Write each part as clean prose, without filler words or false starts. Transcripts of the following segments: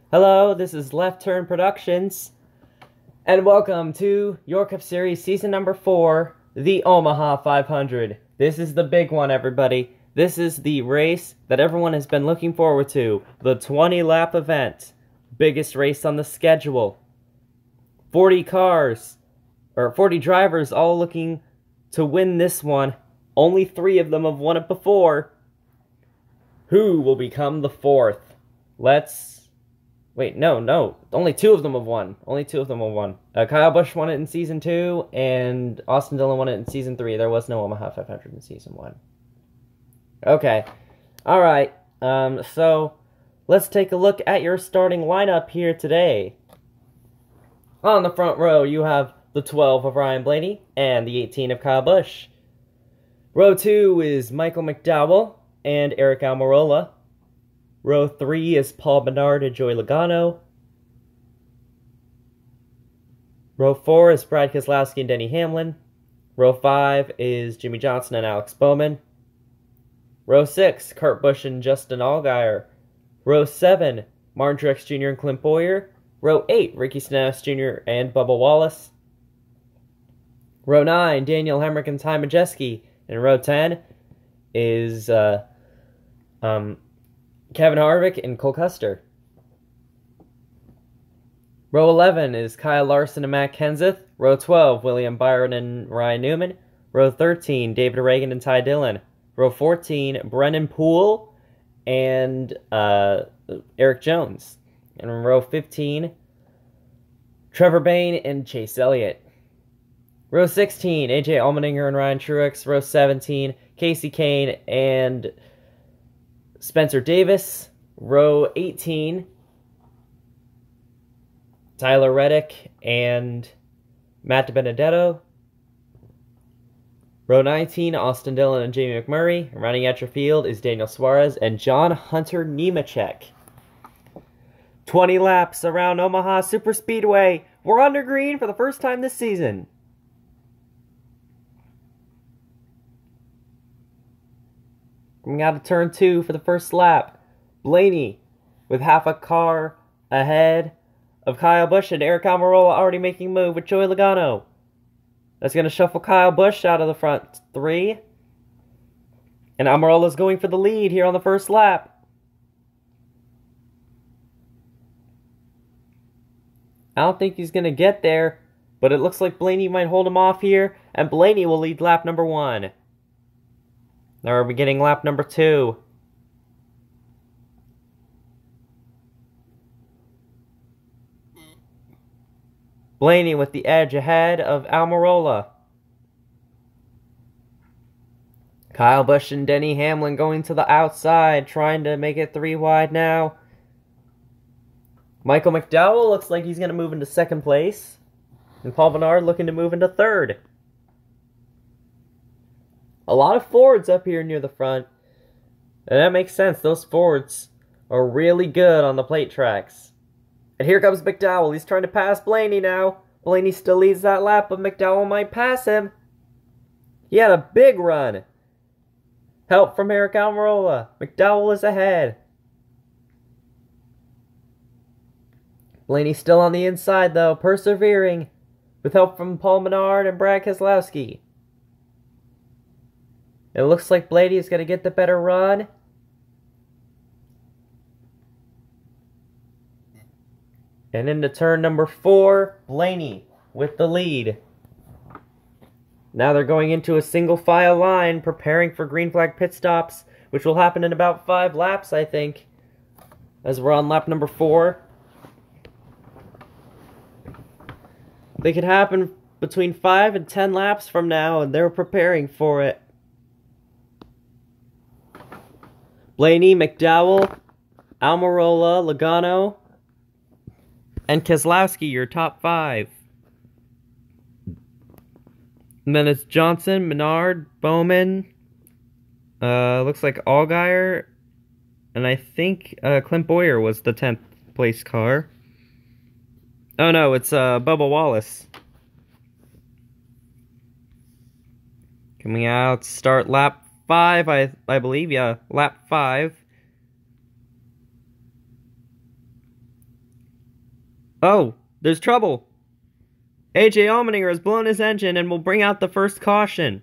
Hello, this is Left Turn Productions, and welcome to your Cup Series Season number 4, the Omaha 500. This is the big one, everybody. This is the race that everyone has been looking forward to, the 20-lap event. Biggest race on the schedule. 40 drivers all looking to win this one. Only 3 of them have won it before. Who will become the 4th? Wait, no. Only 2 of them have won. Kyle Busch won it in Season 2, and Austin Dillon won it in Season 3. There was no Omaha 500 in Season 1. Okay. Alright. So, let's take a look at your starting lineup here today. On the front row, you have the 12 of Ryan Blaney and the 18 of Kyle Busch. Row 2 is Michael McDowell and Eric Almirola. Row 3 is Paul Menard and Joey Logano. Row 4 is Brad Keselowski and Denny Hamlin. Row 5 is Jimmy Johnson and Alex Bowman. Row 6, Kurt Busch and Justin Allgaier. Row 7, Martin Truex Jr. and Clint Bowyer. Row 8, Ricky Stenhouse Jr. and Bubba Wallace. Row 9, Daniel Hemrick and Ty Majeski. And row 10 is Kevin Harvick and Cole Custer. Row 11 is Kyle Larson and Matt Kenseth. Row 12, William Byron and Ryan Newman. Row 13, David Reagan and Ty Dillon. Row 14, Brennan Poole and Eric Jones. And in row 15, Trevor Bayne and Chase Elliott. Row 16, AJ Allmendinger and Ryan Truex. Row 17, Casey Kane and Spencer Davis. Row 18, Tyler Reddick and Matt DiBenedetto. Row 19, Austin Dillon and Jamie McMurray. Rounding out your field is Daniel Suarez and John Hunter Nemechek. 20 laps around Omaha Superspeedway. We're under green for the first time this season. Coming out of turn 2 for the first lap, Blaney with half a car ahead of Kyle Busch and Eric Almirola already making a move with Joey Logano. That's going to shuffle Kyle Busch out of the front 3. And Almirola's going for the lead here on the first lap. I don't think he's going to get there, but it looks like Blaney might hold him off here, and Blaney will lead lap number 1. Now we're beginning lap number 2. Blaney with the edge ahead of Almirola. Kyle Busch and Denny Hamlin going to the outside, trying to make it 3 wide now. Michael McDowell looks like he's going to move into second place. And Paul Menard looking to move into third. A lot of Fords up here near the front. And that makes sense. Those Fords are really good on the plate tracks. And here comes McDowell. He's trying to pass Blaney now. Blaney still leads that lap, but McDowell might pass him. He had a big run. Help from Eric Almirola. McDowell is ahead. Blaney still on the inside, though, persevering, with help from Paul Menard and Brad Keselowski. It looks like Blaney is going to get the better run. And into turn number 4, Blaney with the lead. Now they're going into a single file line, preparing for green flag pit stops, which will happen in about 5 laps, I think, as we're on lap number 4. They could happen between 5 and 10 laps from now, and they're preparing for it. Blaney, McDowell, Almirola, Logano, and Keselowski, your top 5. And then it's Johnson, Menard, Bowman, looks like Allgaier, and I think Clint Bowyer was the 10th place car. Oh no, it's Bubba Wallace. Coming out, start lap 5, I believe, yeah, lap 5. Oh, there's trouble. AJ Allmendinger has blown his engine and will bring out the first caution.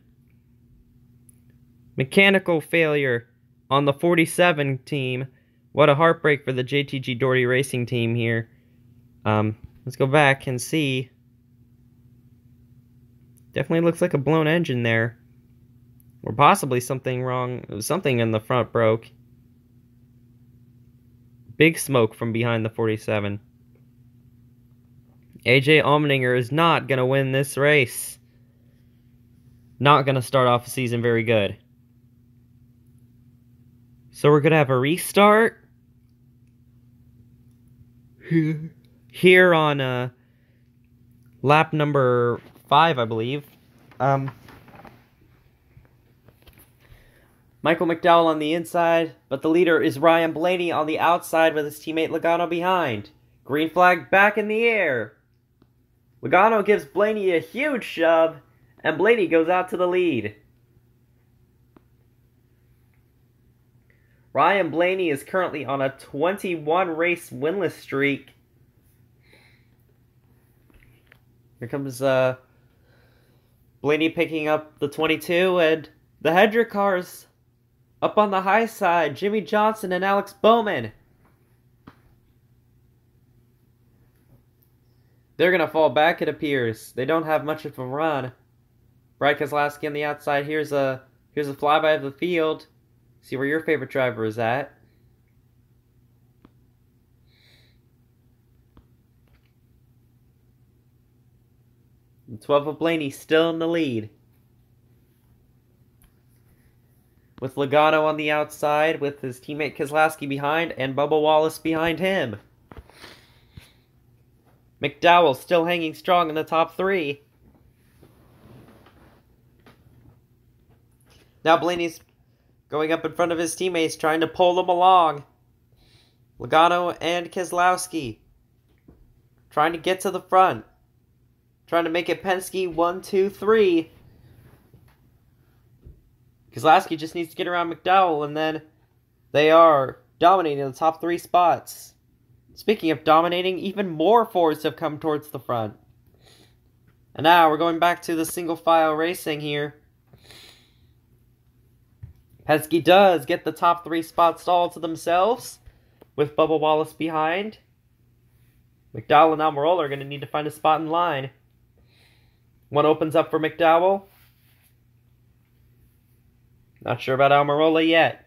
Mechanical failure on the 47 team. What a heartbreak for the JTG Doherty Racing team here. Let's go back and see. Definitely looks like a blown engine there. Or possibly something wrong. Something in the front broke. Big smoke from behind the 47. AJ Allmendinger is not going to win this race. Not going to start off the season very good. So we're going to have a restart. Here on lap number 5, I believe. Michael McDowell on the inside, but the leader is Ryan Blaney on the outside with his teammate Logano behind. Green flag back in the air. Logano gives Blaney a huge shove, and Blaney goes out to the lead. Ryan Blaney is currently on a 21-race winless streak. Here comes Blaney picking up the 22, and the Hendrick cars up on the high side. Jimmy Johnson and Alex Bowman. They're going to fall back, it appears. They don't have much of a run. Brad Keselowski on the outside. Here's a flyby of the field. See where your favorite driver is at. And 12 of Blaney still in the lead. With Logano on the outside, with his teammate Keselowski behind, and Bubba Wallace behind him. McDowell still hanging strong in the top 3. Now Blaney's going up in front of his teammates, trying to pull them along. Logano and Keselowski trying to get to the front. Trying to make it Penske 1, 2, 3. Keselowski just needs to get around McDowell, and then they are dominating the top 3 spots. Speaking of dominating, even more Fords have come towards the front. And now we're going back to the single file racing here. Penske does get the top 3 spots all to themselves, with Bubba Wallace behind. McDowell and Almirola are going to need to find a spot in line. One opens up for McDowell. Not sure about Almirola yet.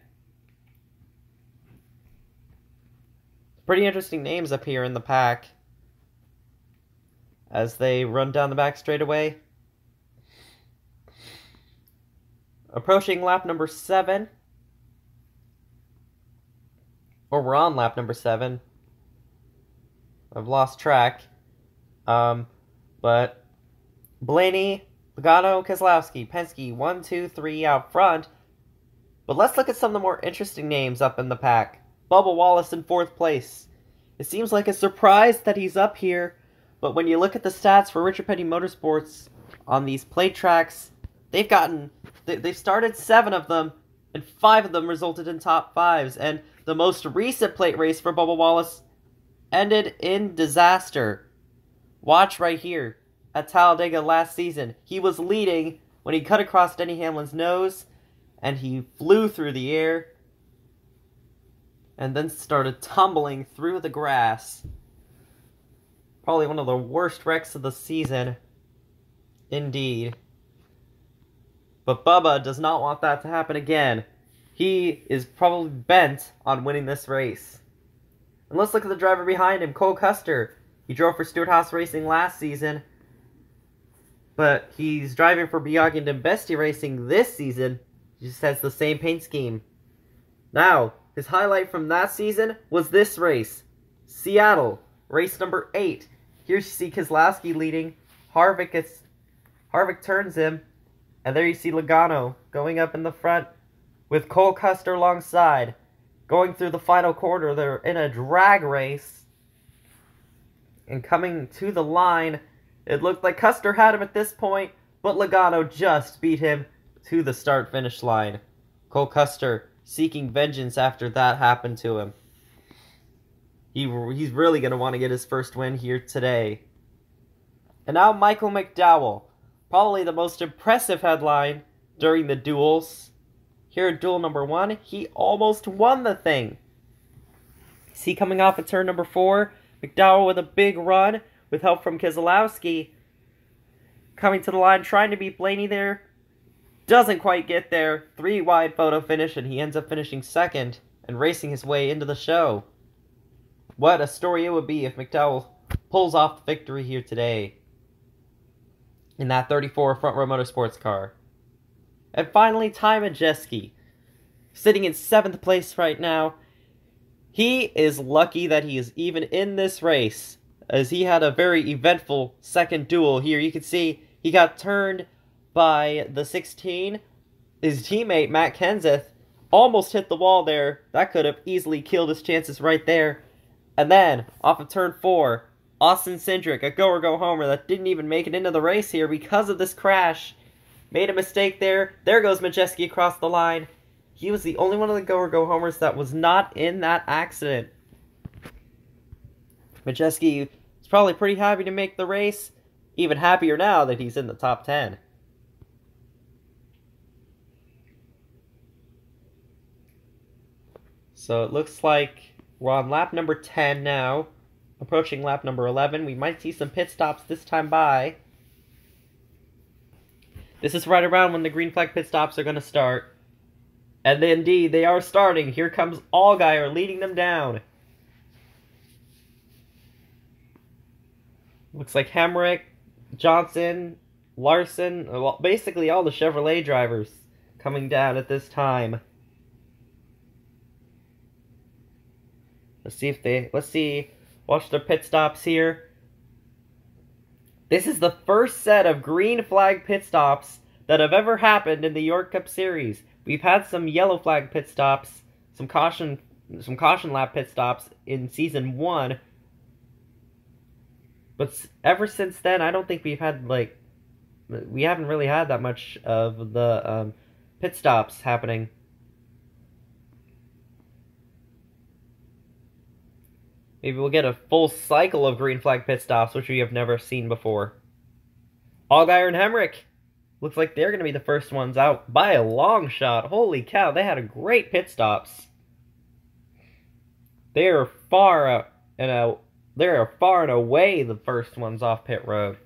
Pretty interesting names up here in the pack as they run down the back straightaway. Approaching lap number 7. Or we're on lap number 7. I've lost track. But Blaney, Logano, Keselowski, Penske, 1, 2, 3 out front. But let's look at some of the more interesting names up in the pack. Bubba Wallace in 4th place. It seems like a surprise that he's up here, but when you look at the stats for Richard Petty Motorsports on these plate tracks, they've started 7 of them, and 5 of them resulted in top 5s, and the most recent plate race for Bubba Wallace ended in disaster. Watch right here at Talladega last season. He was leading when he cut across Denny Hamlin's nose, and he flew through the air, and then started tumbling through the grass. Probably one of the worst wrecks of the season. Indeed. But Bubba does not want that to happen again. He is probably bent on winning this race. And let's look at the driver behind him, Cole Custer. He drove for Stewart-Haas Racing last season, but he's driving for Biaggi and Besti Racing this season. He just has the same paint scheme. Now, his highlight from that season was this race. Seattle, race number 8. Here you see Keselowski leading. Harvick turns him. And there you see Logano going up in the front with Cole Custer alongside. Going through the final quarter, they're in a drag race. And coming to the line, it looked like Custer had him at this point, but Logano just beat him to the start-finish line. Cole Custer seeking vengeance after that happened to him. He's really going to want to get his first win here today. And now Michael McDowell. Probably the most impressive headline during the duels. Here at duel number 1, he almost won the thing. See, coming off of turn number 4, McDowell with a big run with help from Keselowski. Coming to the line, trying to beat Blaney there. Doesn't quite get there. 3 wide photo finish, and he ends up finishing second and racing his way into the show. What a story it would be if McDowell pulls off the victory here today in that 34 Front Row Motorsports car. And finally, Ty Majeski, sitting in 7th place right now. He is lucky that he is even in this race, as he had a very eventful second duel here. You can see he got turned by the 16. His teammate, Matt Kenseth, almost hit the wall there. That could have easily killed his chances right there. And then, off of turn 4, Austin Cindric, a go-or-go-homer that didn't even make it into the race here because of this crash. Made a mistake there. There goes Majeski across the line. He was the only one of the go-or-go-homers that was not in that accident. Majeski is probably pretty happy to make the race. Even happier now that he's in the top 10. So it looks like we're on lap number 10 now. Approaching lap number 11. We might see some pit stops this time by. This is right around when the green flag pit stops are going to start. And indeed, they are starting. Here comes Allgaier leading them down. Looks like Hemrick, Johnson, Larson, well, basically all the Chevrolet drivers coming down at this time. Watch their pit stops here. This is the first set of green flag pit stops that have ever happened in the York Cup Series. We've had some yellow flag pit stops, some caution lap pit stops in Season 1. But ever since then, I don't think we haven't really had that much of the pit stops happening. Maybe we'll get a full cycle of green flag pit stops, which we have never seen before. Allgaier and Hemrick. Looks like they're going to be the first ones out by a long shot. Holy cow, they had a great pit stops. They are far and away the first ones off pit road.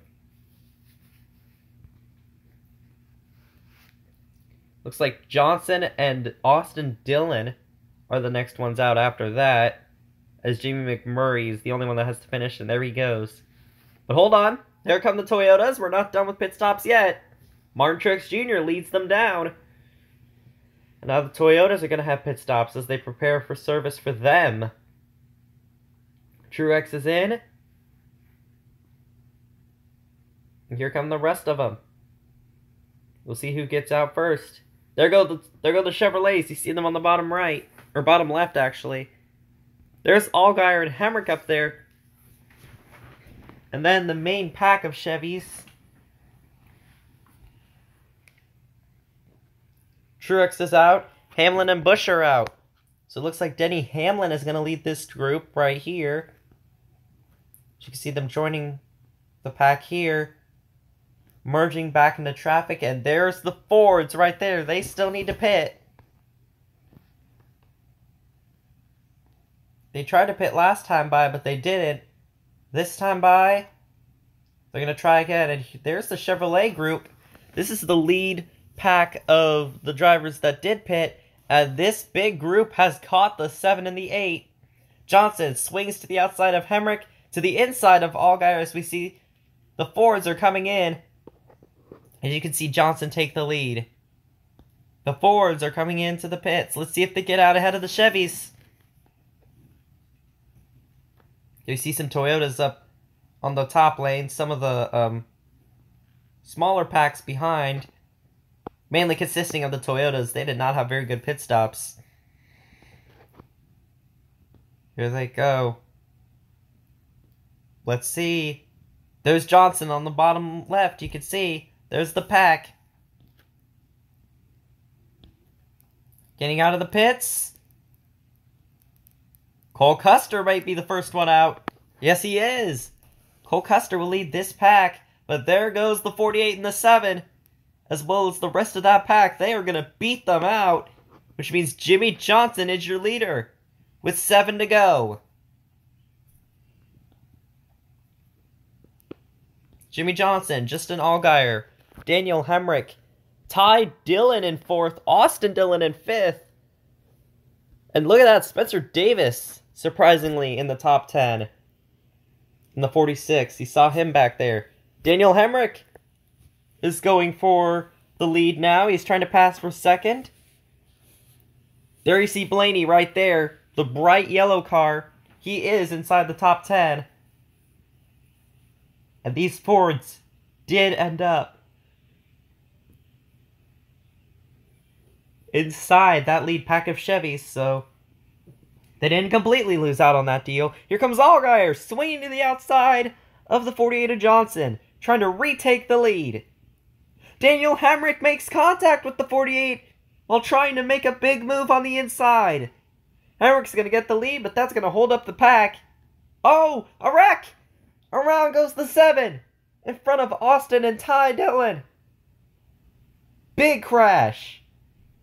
Looks like Johnson and Austin Dillon are the next ones out after that, as Jamie McMurray is the only one that has to finish, and there he goes. But hold on, here come the Toyotas. We're not done with pit stops yet. Martin Truex Jr. leads them down. And now the Toyotas are going to have pit stops as they prepare for service for them. Truex is in. And here come the rest of them. We'll see who gets out first. There go the Chevrolets. You see them on the bottom right. Or bottom left, actually. There's Allgaier and Hemrick up there. And then the main pack of Chevys. Truex is out. Hamlin and Busch are out. So it looks like Denny Hamlin is going to lead this group right here. You can see them joining the pack here. Merging back into traffic. And there's the Fords right there. They still need to pit. They tried to pit last time by, but they didn't. This time by, they're going to try again. And there's the Chevrolet group. This is the lead pack of the drivers that did pit. And this big group has caught the 7 and the 8. Johnson swings to the outside of Hemrick, to the inside of Allgaier as we see the Fords are coming in. And you can see Johnson take the lead. The Fords are coming into the pits. Let's see if they get out ahead of the Chevys. You see some Toyotas up on the top lane. Some of the smaller packs behind, mainly consisting of the Toyotas. They did not have very good pit stops. Here they go. Let's see. There's Johnson on the bottom left. You can see. There's the pack. Getting out of the pits. Cole Custer might be the first one out. Yes, he is. Cole Custer will lead this pack, but there goes the 48 and the 7. As well as the rest of that pack, they are going to beat them out, which means Jimmy Johnson is your leader with 7 to go. Jimmy Johnson, Justin Allgaier, Daniel Hemrick, Ty Dillon in 4th, Austin Dillon in 5th. And look at that, Spencer Davis, surprisingly, in the top 10. In the 46, you saw him back there. Daniel Hemrick is going for the lead now. He's trying to pass for 2nd. There you see Blaney right there, the bright yellow car. He is inside the top 10. And these Fords did end up inside that lead pack of Chevys, so they didn't completely lose out on that deal. Here comes Allgaier, swinging to the outside of the 48 of Johnson, trying to retake the lead. Daniel Hemrick makes contact with the 48 while trying to make a big move on the inside. Hemrick's going to get the lead, but that's going to hold up the pack. Oh, a wreck! Around goes the 7 in front of Austin and Ty Dillon. Big crash.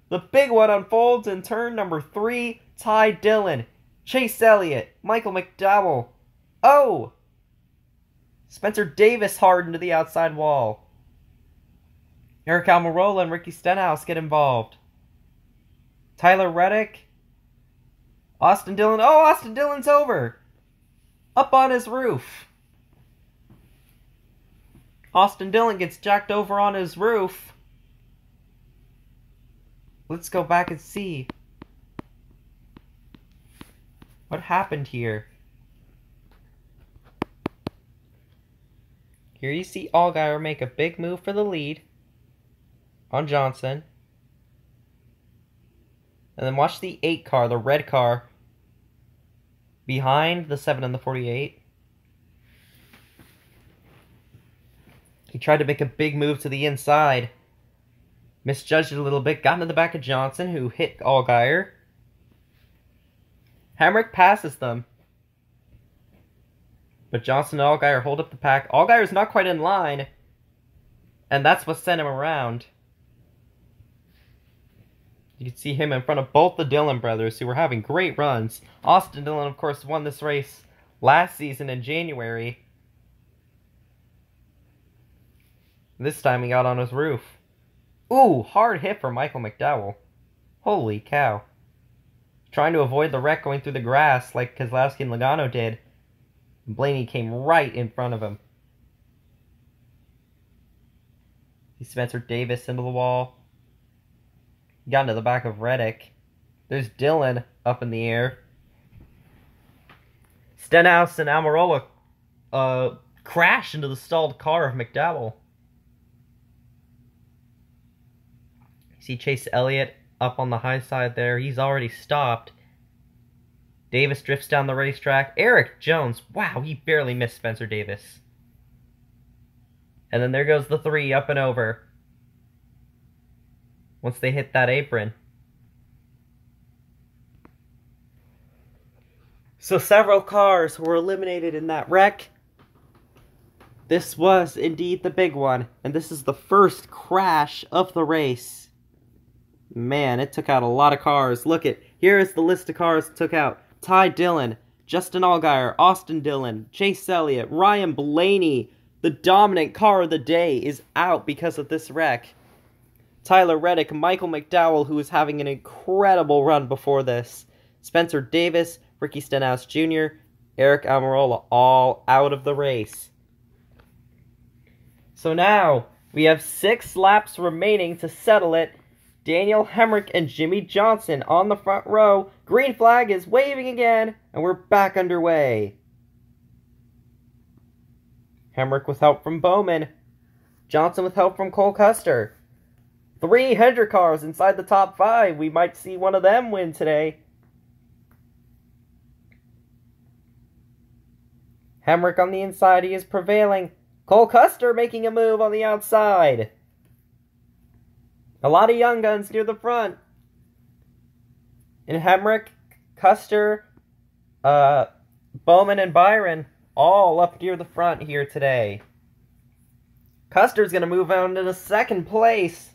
The big one unfolds in turn number 3. Ty Dillon, Chase Elliott, Michael McDowell. Oh! Spencer Davis hardened to the outside wall. Eric Almirola and Ricky Stenhouse get involved. Tyler Reddick. Austin Dillon. Oh, Austin Dillon's over. Up on his roof. Austin Dillon gets jacked over on his roof. Let's go back and see what happened here. Here you see Allgaier make a big move for the lead on Johnson. And then watch the 8 car, the red car, behind the 7 and the 48. He tried to make a big move to the inside. Misjudged it a little bit. Got into the back of Johnson, who hit Allgaier. Hemrick passes them. But Johnson and Allgaier hold up the pack. Allgaier's not quite in line. And that's what sent him around. You can see him in front of both the Dillon brothers, who were having great runs. Austin Dillon, of course, won this race last season in January. This time he got on his roof. Ooh, hard hit for Michael McDowell. Holy cow. Trying to avoid the wreck going through the grass like Keselowski and Logano did. Blaney came right in front of him. See Spencer Davis into the wall. Got into the back of Reddick. There's Dillon up in the air. Stenhouse and Almirola crash into the stalled car of McDowell. See Chase Elliott up on the high side there. He's already stopped. Davis drifts down the racetrack. Eric Jones. Wow, he barely missed Spencer Davis. And then there goes the 3 up and over. Once they hit that apron. So several cars were eliminated in that wreck. This was indeed the big one. And this is the first crash of the race. Man, it took out a lot of cars. Look at, here is the list of cars it took out. Ty Dillon, Justin Allgaier, Austin Dillon, Chase Elliott, Ryan Blaney. The dominant car of the day is out because of this wreck. Tyler Reddick, Michael McDowell, who was having an incredible run before this. Spencer Davis, Ricky Stenhouse Jr., Eric Almirola, all out of the race. So now, we have 6 laps remaining to settle it. Daniel Hemrick and Jimmy Johnson on the front row. Green flag is waving again, and we're back underway. Hemrick with help from Bowman. Johnson with help from Cole Custer. 3 Hendrick cars inside the top 5. We might see one of them win today. Hemrick on the inside, he is prevailing. Cole Custer making a move on the outside. A lot of young guns near the front. And Hemrick, Custer, Uh, Bowman and Byron all up near the front here today. Custer's going to move on to the second place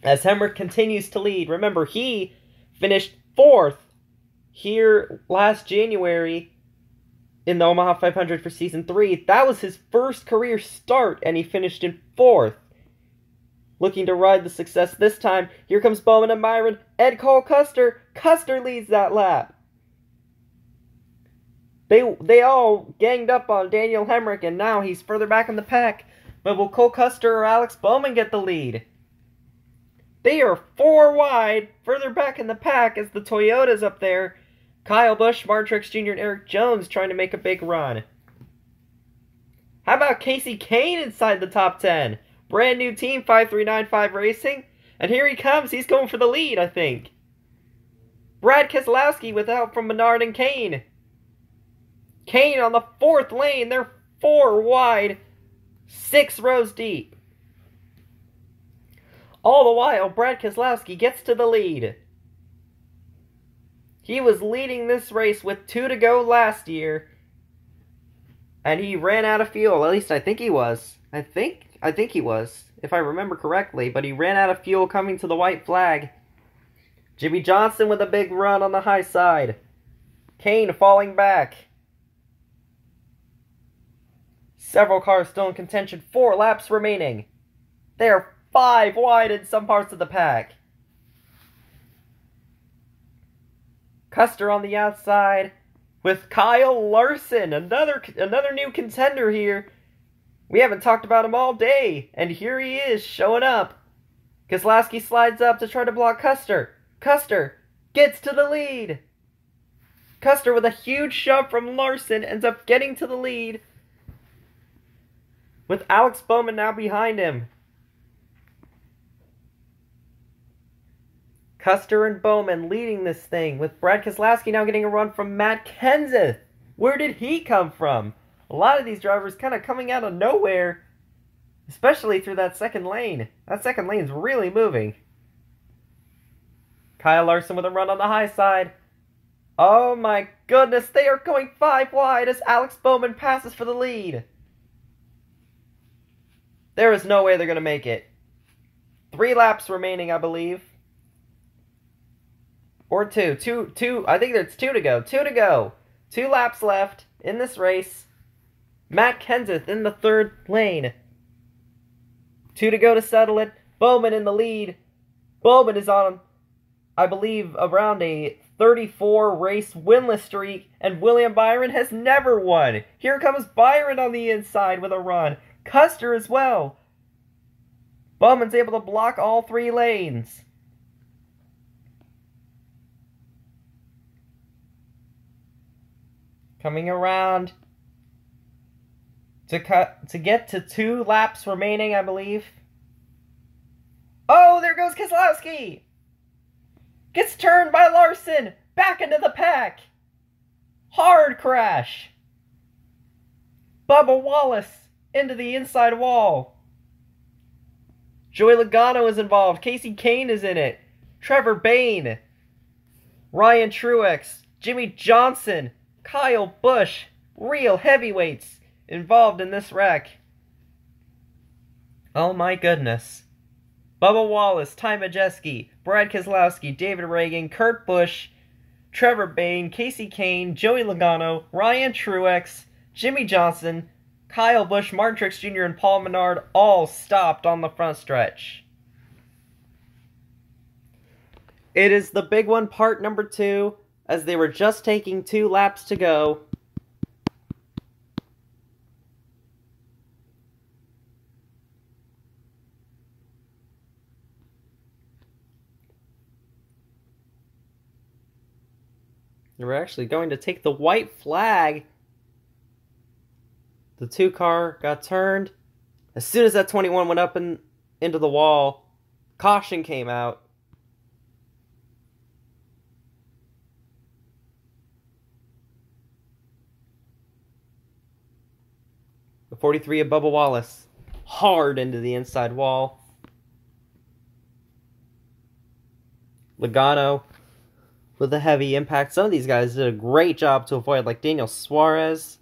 as Hemrick continues to lead. Remember, he finished 4th here last January in the Omaha 500 for Season 3. That was his first career start, and he finished in 4th. Looking to ride the success this time. Here comes Bowman and Byron. Ed Cole Custer. Custer leads that lap. They all ganged up on Daniel Hemrick, and now he's further back in the pack. But will Cole Custer or Alex Bowman get the lead? They are 4 wide, further back in the pack as the Toyotas up there. Kyle Busch, Martin Truex Jr., and Eric Jones trying to make a big run. How about Casey Kane inside the top 10? Brand new team, 5395 Racing. And here he comes. He's going for the lead, I think. Brad Keselowski with help from Menard and Kane. Kane on the 4th lane. They're 4 wide, 6 rows deep. All the while, Brad Keselowski gets to the lead. He was leading this race with 2 to go last year. And he ran out of fuel. At least I think he was. I think he was, if I remember correctly. But he ran out of fuel coming to the white flag. Jimmy Johnson with a big run on the high side. Kane falling back. Several cars still in contention. 4 laps remaining. They are 5 wide in some parts of the pack. Custer on the outside with Kyle Larson, another new contender here. We haven't talked about him all day, and here he is showing up. Keselowski slides up to try to block Custer. Custer gets to the lead. Custer with a huge shove from Larson ends up getting to the lead, with Alex Bowman now behind him. Custer and Bowman leading this thing, with Brad Keselowski now getting a run from Matt Kenseth. Where did he come from? A lot of these drivers kind of coming out of nowhere, especially through that second lane. That second lane's really moving. Kyle Larson with a run on the high side. Oh my goodness, they are going 5 wide as Alex Bowman passes for the lead. There is no way they're going to make it. 3 laps remaining, I believe. Or 2. Two. I think there's 2 to go. 2 to go. 2 laps left in this race. Matt Kenseth in the 3rd lane. 2 to go to settle it. Bowman in the lead. Bowman is on, I believe, around a 34 race winless streak, and William Byron has never won. Here comes Byron on the inside with a run. Custer as well. Bowman's able to block all 3 lanes. Coming around to get to 2 laps remaining, I believe. Oh, there goes Keselowski! Gets turned by Larson! Back into the pack! Hard crash! Bubba Wallace into the inside wall. Joey Logano is involved. Casey Kane is in it. Trevor Bayne. Ryan Truex. Jimmy Johnson. Kyle Busch. Real heavyweights involved in this wreck. Oh my goodness. Bubba Wallace, Ty Majeski, Brad Keselowski, David Reagan, Kurt Busch, Trevor Bayne, Casey Kane, Joey Logano, Ryan Truex, Jimmy Johnson, Kyle Busch, Martin Truex Jr., and Paul Menard all stopped on the front stretch. It is the big one, part number 2, as they were just taking 2 laps to go. They were actually going to take the white flag. The 2 car got turned. As soon as that 21 went up into the wall, caution came out. The 43 of Bubba Wallace, hard into the inside wall. Logano with a heavy impact. Some of these guys did a great job to avoid, like Daniel Suarez,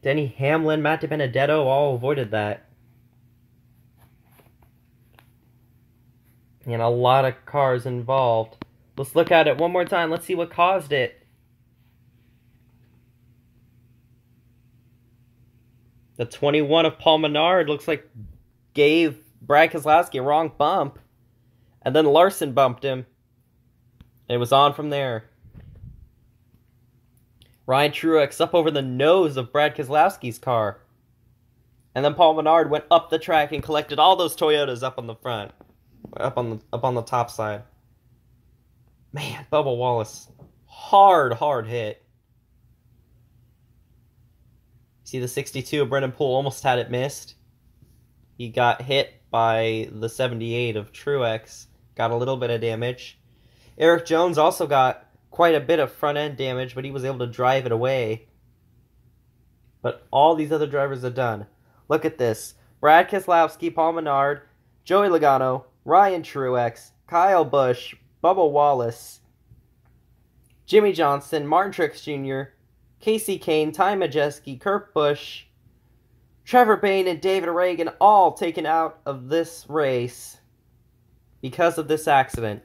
Denny Hamlin, Matt DiBenedetto, all avoided that. And a lot of cars involved. Let's look at it one more time. Let's see what caused it. The 21 of Paul Menard looks like gave Brad Keselowski a wrong bump. And then Larson bumped him. And it was on from there. Ryan Truex up over the nose of Brad Keselowski's car. And then Paul Menard went up the track and collected all those Toyotas up on the front. Up on the top side. Man, Bubba Wallace. Hard hit. See the 62 of Brendan Poole almost had it missed. He got hit by the 78 of Truex. Got a little bit of damage. Eric Jones also got quite a bit of front end damage, but he was able to drive it away. But all these other drivers are done. Look at this. Brad Keselowski, Paul Menard, Joey Logano, Ryan Truex, Kyle Busch, Bubba Wallace, Jimmy Johnson, Martin Truex Jr., Casey Kane, Ty Majeski, Kurt Busch, Trevor Bayne, and David Reagan all taken out of this race because of this accident.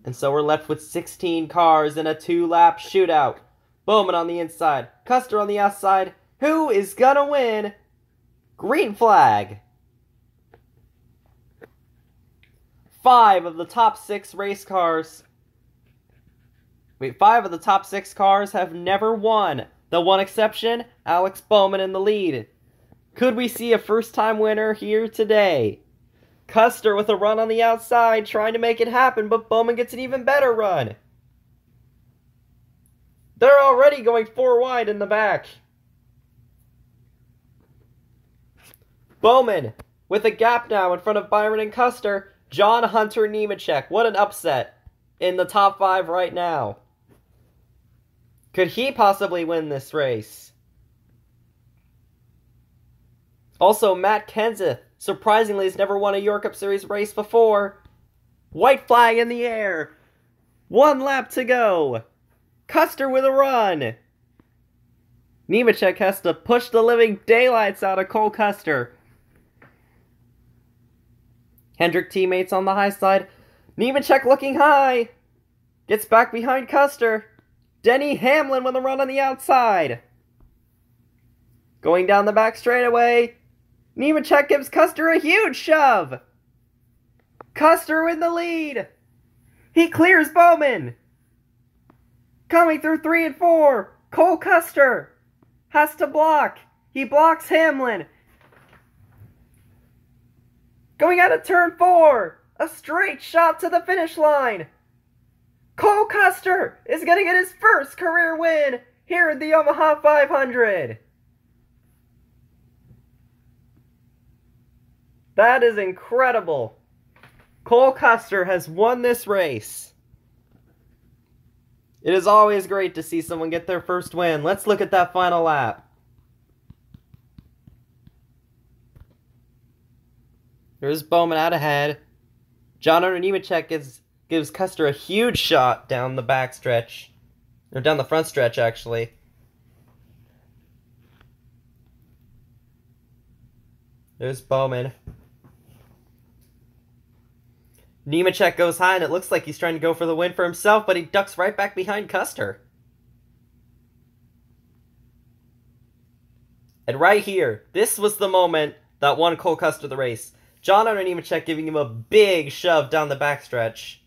And so we're left with 16 cars in a 2-lap shootout. Bowman on the inside, Custer on the outside. Who is gonna win? Green flag. 5 of the top 6 race cars. Wait, 5 of the top 6 cars have never won. The one exception, Alex Bowman in the lead. Could we see a first-time winner here today? Custer with a run on the outside, trying to make it happen, but Bowman gets an even better run. They're already going 4 wide in the back. Bowman with a gap now in front of Byron and Custer. John Hunter Nemechek. What an upset in the top 5 right now. Could he possibly win this race? Also, Matt Kenseth, surprisingly, has never won a York Cup Series race before. White flag in the air. 1 lap to go. Custer with a run. Nemechek has to push the living daylights out of Cole Custer. Hendrick teammates on the high side. Nemechek looking high. Gets back behind Custer. Denny Hamlin with a run on the outside. Going down the back straightaway. Nemechek gives Custer a huge shove. Custer in the lead. He clears Bowman. Coming through 3 and 4. Cole Custer has to block. He blocks Hamlin. Going out of turn 4. A straight shot to the finish line. Cole Custer is going to get his first career win here at the Omaha 500. That is incredible. Cole Custer has won this race. It is always great to see someone get their first win. Let's look at that final lap. Here's Bowman out ahead. John Hunter Nemechek gives Custer a huge shot down the back stretch. Or down the front stretch, actually. There's Bowman. Nemechek goes high, and it looks like he's trying to go for the win for himself, but he ducks right back behind Custer. And right here, this was the moment that won Cole Custer the race. John Hunter Nemechek giving him a big shove down the backstretch.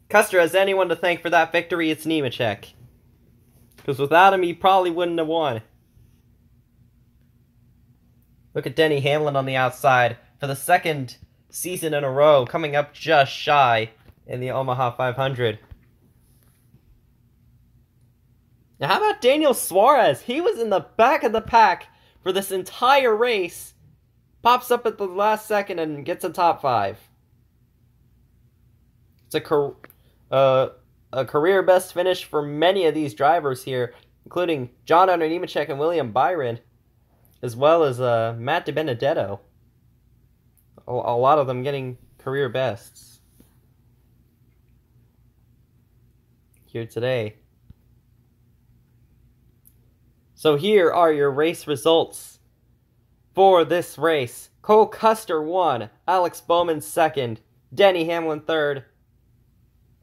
Custer has anyone to thank for that victory, it's Nemechek. Because without him, he probably wouldn't have won. Look at Denny Hamlin on the outside for the second season in a row, coming up just shy in the Omaha 500. Now how about Daniel Suarez? He was in the back of the pack for this entire race. Pops up at the last second and gets a top 5. It's a career best finish for many of these drivers here, including John Hunter Nemechek and William Byron, as well as Matt DiBenedetto. A lot of them getting career bests here today. So here are your race results for this race. Cole Custer won, Alex Bowman second, Denny Hamlin third,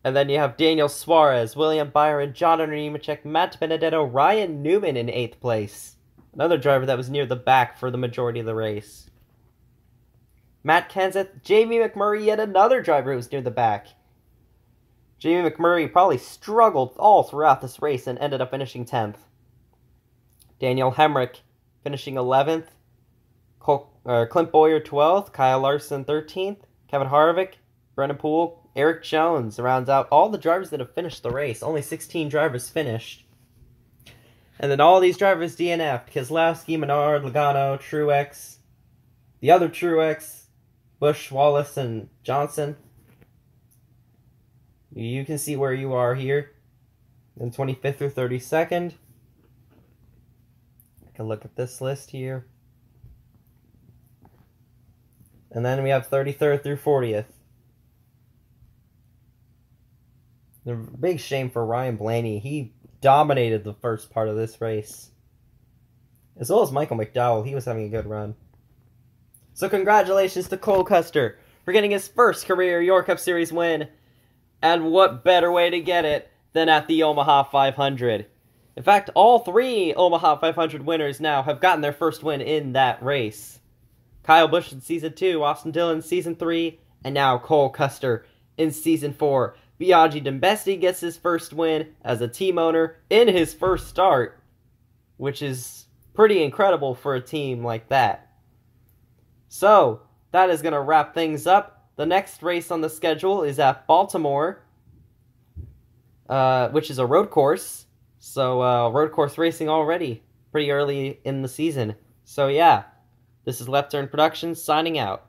and then you have Daniel Suarez, William Byron, Jonathan Nemechek, Matt Benedetto, Ryan Newman in 8th place. Another driver that was near the back for the majority of the race. Matt Kenseth, Jamie McMurray, yet another driver who was near the back. Jamie McMurray probably struggled all throughout this race and ended up finishing 10th. Daniel Hemrick finishing 11th. Clint Bowyer 12th. Kyle Larson 13th. Kevin Harvick, Brendan Poole, Eric Jones rounds out all the drivers that have finished the race. Only 16 drivers finished. And then all these drivers DNF'd. Keselowski, Menard, Logano, Truex, the other Truex, Busch, Wallace, and Johnson. You can see where you are here. Then 25th through 32nd. Take a look at this list here. And then we have 33rd through 40th. The big shame for Ryan Blaney. He dominated the first part of this race. As well as Michael McDowell. He was having a good run. So congratulations to Cole Custer for getting his first career York Cup Series win. And what better way to get it than at the Omaha 500. In fact, all 3 Omaha 500 winners now have gotten their first win in that race. Kyle Busch in Season 2, Austin Dillon in Season 3, and now Cole Custer in Season 4. Biaggi Dembesti gets his first win as a team owner in his first start, which is pretty incredible for a team like that. So, that is going to wrap things up. The next race on the schedule is at Baltimore, which is a road course. So, road course racing already, pretty early in the season. So, yeah, this is Left Turn Productions signing out.